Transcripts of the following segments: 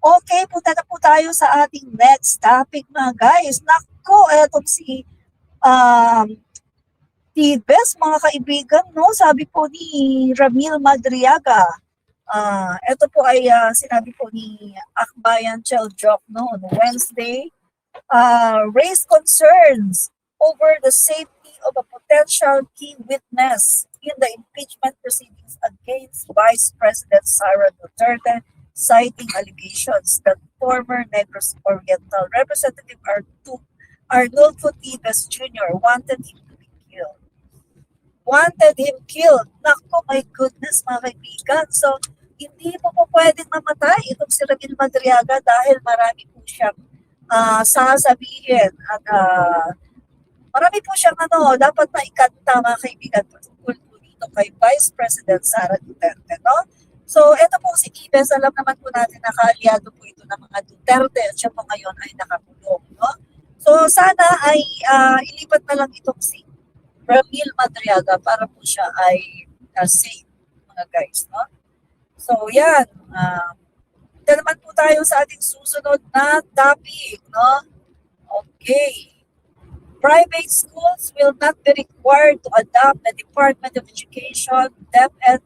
Okay, punta na po tayo sa ating next topic mga guys. Nako, etong si um, Tibes, mga kaibigan, no? Sabi po ni Ramil Madriaga. Ito po ay sinabi po ni Akbayan Cheljok no, on Wednesday. Raised concerns over the safety of a potential key witness in the impeachment proceedings against Vice President Sara Duterte, citing allegations that former Negros Oriental Representative Arnulfo Tibes Jr. Wanted him killed. Naku, my goodness, mga kaibigan. So, hindi po pwedeng mamatay itong si Ramil Madriaga dahil marami po siyang sasabihin at marami po siyang dapat maikanta, mga kaibigan, tungkol po dito kay Vice President Sara Duterte, no? So, ito po si Tibes, alam naman po natin na kaalyado po ito ng mga Duterte at siya po ngayon ay nakakulong, no? So, sana ay ilipat na lang itong si Ramil Madriaga para po siya ay safe, mga guys, no? So, yan. Ito naman po tayo sa ating susunod na topic, no? Okay. Private schools will not be required to adopt the Department of Education DepEd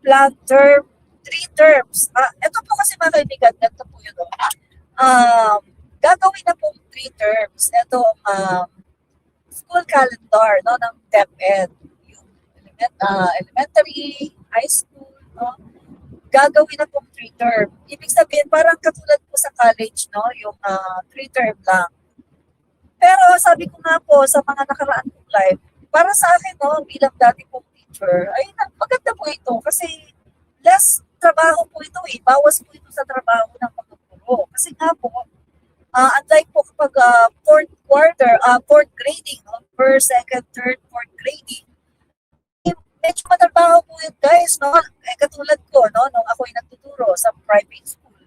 plan term 3 terms. Ito po kasi mga kaibigan, ganito po yun. Gagawin na po 3 terms. Ito school calendar no, ng DepEd. Yung elementary, high school, no? Gagawin na po 3 term. Ibig sabihin, parang katulad po sa college, no? Yung 3 term lang. Pero sabi ko nga po sa mga nakaraan kong live, para sa akin, no, bilang dati pong teacher, ay maganda po ito kasi less trabaho po ito eh. Bawas po ito sa trabaho ng mga guro. Kasi nga po, unlike po kapag fourth grading, no, first, second, third, fourth grading, medyo matrabaho po yun guys, no? Katulad ko, no, nung ako'y nagtuturo sa private school.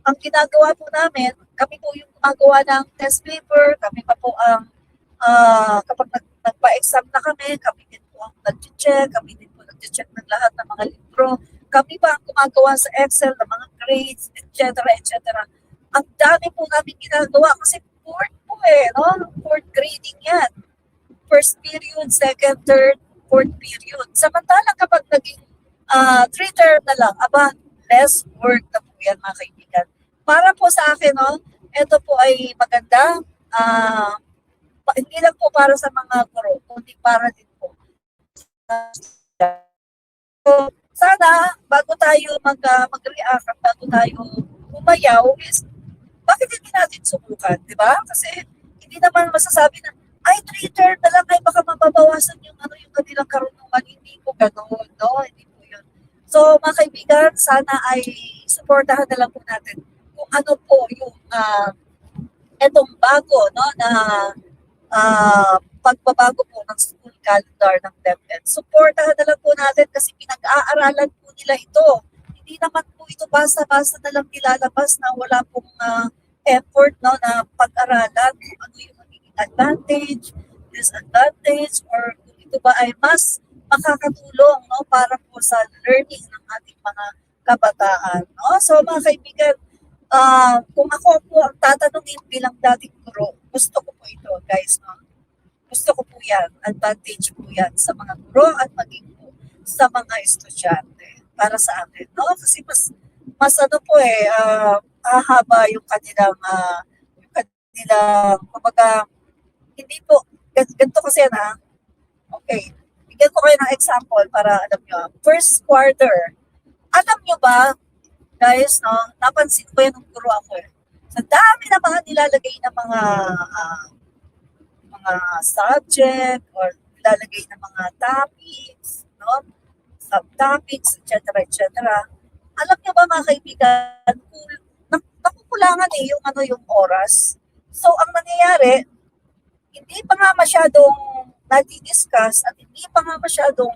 Ang ginagawa po namin, kami po yung gumagawa ng test paper, kami pa po ang, kapag nagpa-exam na kami din po ang nag-check, kami din po nag-check ng lahat ng mga libro, kami pa ang gumagawa sa Excel ng mga grades, etc., etc. Ang dami po namin ginagawa kasi fourth po no? Fourth grading yan. First period, second, third, fourth period. Samantalang kapag naging 3 term na lang, less work na po yan mga kaibigan. Para po sa akin, no, ito po ay maganda. Hindi lang po para sa mga guro, kundi para din po. So, sana, bago tayo mag-react, bago tayo umayaw, is bakit hindi natin subukan, di ba? Kasi hindi naman masasabi na, ay, 3 term na lang, ay baka mababawasan yung kanilang karunungan. Hindi po gano'n, no? Hindi po yun. So, mga kaibigan, sana ay supportahan na lang po natin kung ano po yung etong bago, no, na pagbabago po ng school calendar ng DepEd. Supportahan na lang po natin kasi pinag-aaralan po nila ito. Hindi naman po ito basta-basta na lang nilalabas na wala pong effort, no, na pag-aralan kung ano yung magiging advantage, disadvantage, or kung ito ba ay mas makakatulong, no, para po sa learning ng ating mga kabataan, no? So mga kaibigan, kung ako po ang tatanungin bilang dating guro, gusto ko po ito, guys, no? Gusto ko po yan, advantage po yan sa mga guro at maging po sa mga estudyante para sa akin, no? Kasi mas ano po hahaba yung kanilang kumbaga, hindi po, ganito kasi na, okay, bigyan ko kayo ng example para alam nyo. First quarter, alam nyo ba, guys, no, napansin ko yan ng guro ako sa dami na mga nilalagay na mga subject or nilalagay na mga topics, no, subtopics, etc., etc. Alam nyo ba mga kaibigan, nakukulangan yung oras. So, ang nangyayari, hindi pa nga masyadong nadi-discuss at hindi pa nga masyadong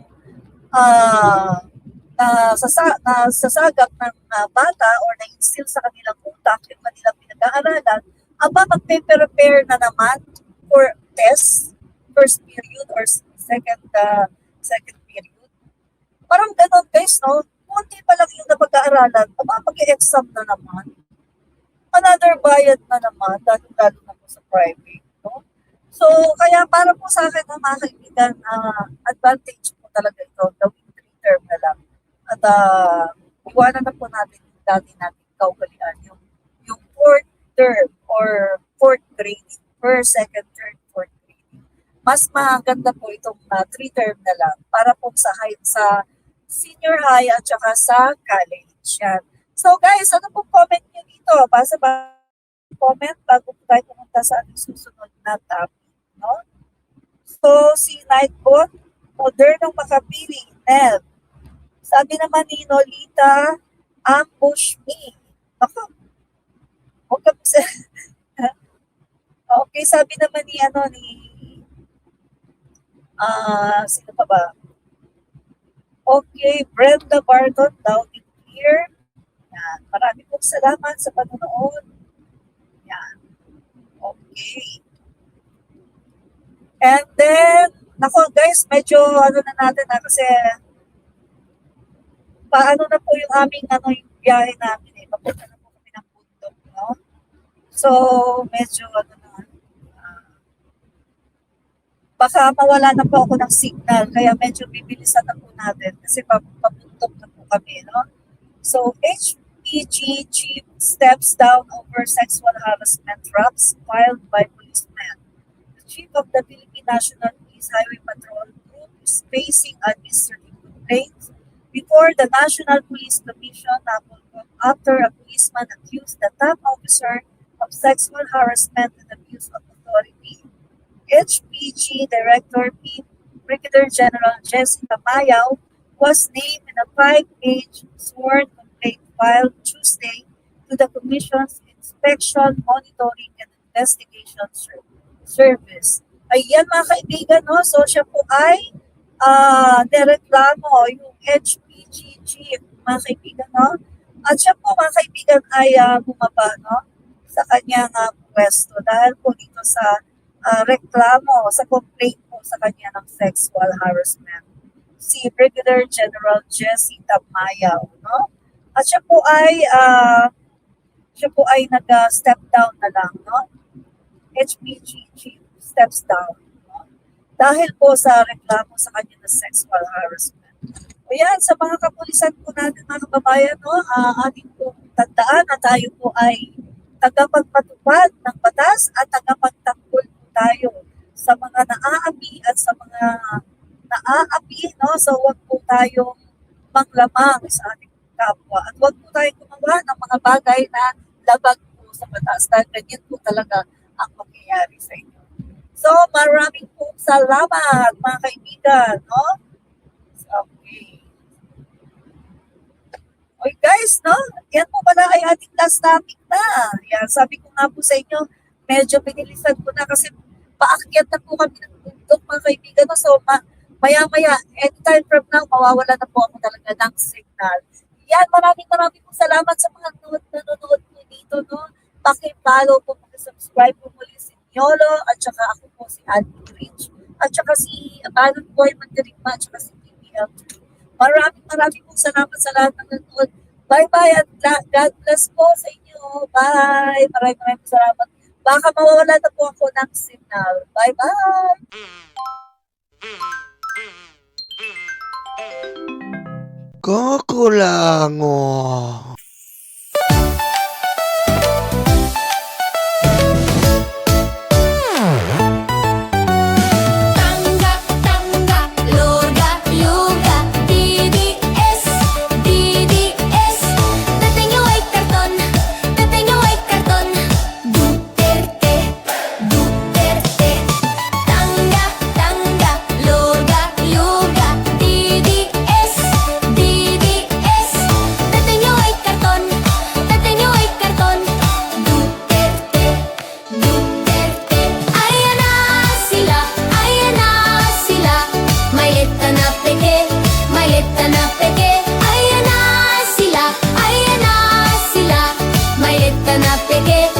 nasasagap ng bata or na-instill sa kanilang utak yung kanilang pinag-aaralan, magpe-prepare na naman for test, first period or second period. Parang ganun guys, no? Kunti pa lang yung napag-aaralan, mag-exam na naman. After bayad na naman, lalo-lalo na po sa private, no? So, kaya para po sa akin, mga kaibigan, advantage po talaga ito, gawing 3 term na lang. At iwanan na po natin yung dati natin kaugalian, yung 4th term or 4th grading, first, second, third, fourth grading. Mas maganda po itong 3 term na lang para po sa senior high at saka sa college. Yan. So guys, ano po comment nyo dito? Basta ba comment bago po tayo pumunta sa ating susunod na topic. No? So, si Nightbot, modernong makapili, Nel. Sabi naman ni Nolita, ambush me. Ako, huwag ka po sa... Okay, sabi naman ni sino pa ba? Okay, Brenda Barton, loud and clear. Yan. Marami pong salamat sa panonood. Yan. Okay. And then, nako guys, medyo na natin kasi paano na po yung aming yung biyahe namin papunta na po kami ng bundok, no? So, medyo baka mawala na po ako ng signal, kaya medyo bibilisan na po natin kasi papuntok na po kami, no? So, HPG chief steps down over sexual harassment raps filed by policemen. The chief of the Philippine National Police Highway Patrol Group is facing administrative complaints before the National Police Commission after a policeman accused the top officer of sexual harassment and abuse of authority. HPG Director Brigadier General Jesse Tamayaw was named in a 5-page sworn complaint filed Tuesday to the Commission's Inspection, Monitoring, and Investigation Service. Ayan mga kaibigan, no? So siya po ay nireklamo yung HPG chief, mga kaibigan, no? At siya po mga kaibigan ay bumaba, no? Sa kanyang pwesto dahil po dito sa reklamo, sa complaint po sa kanya ng sexual harassment. Si Brigadier General Jesse Tamayaw, no? At siya po ay nag-step down na lang, no? HPG chief steps down, no? Dahil po sa reklamo sa kanya ng sexual harassment. O yan, sa mga kapulisan po natin, mga kababayan, no? Ating po tandaan na tayo po ay tagapagpatupad ng batas at tagapagtanggol tayo sa mga naaapi at sa mga naaapi, no? So huwag po tayong manglamang sa ating kapwa at huwag po tayong gumawa ng mga bagay na labag po sa batas dahil ganyan po talaga ang mangyayari sa inyo. So maraming po salamat mga kaibigan, no? Okay. Okay guys, no? Yan po pala ay ating last topic na. Yan, sabi ko nga po sa inyo, medyo pinilisan ko na kasi paakyat na po kami ng bundok mga kaibigan. No? So, maya-maya, anytime from now, mawawala na po ako talaga ng signal. Yan, maraming po salamat sa mga nanonood po dito. No? Paki-follow po, paki-subscribe po muli si Niolo, at saka ako po si Andy Rich, at saka si Banon Boy Mandirigma, at saka si PBL. Maraming po salamat sa lahat ng nanonood. Bye-bye at God bless po sa inyo. Bye! Maraming salamat. Baka mawawala na po ako ng signal. Bye-bye! Kakulango. May letta na peke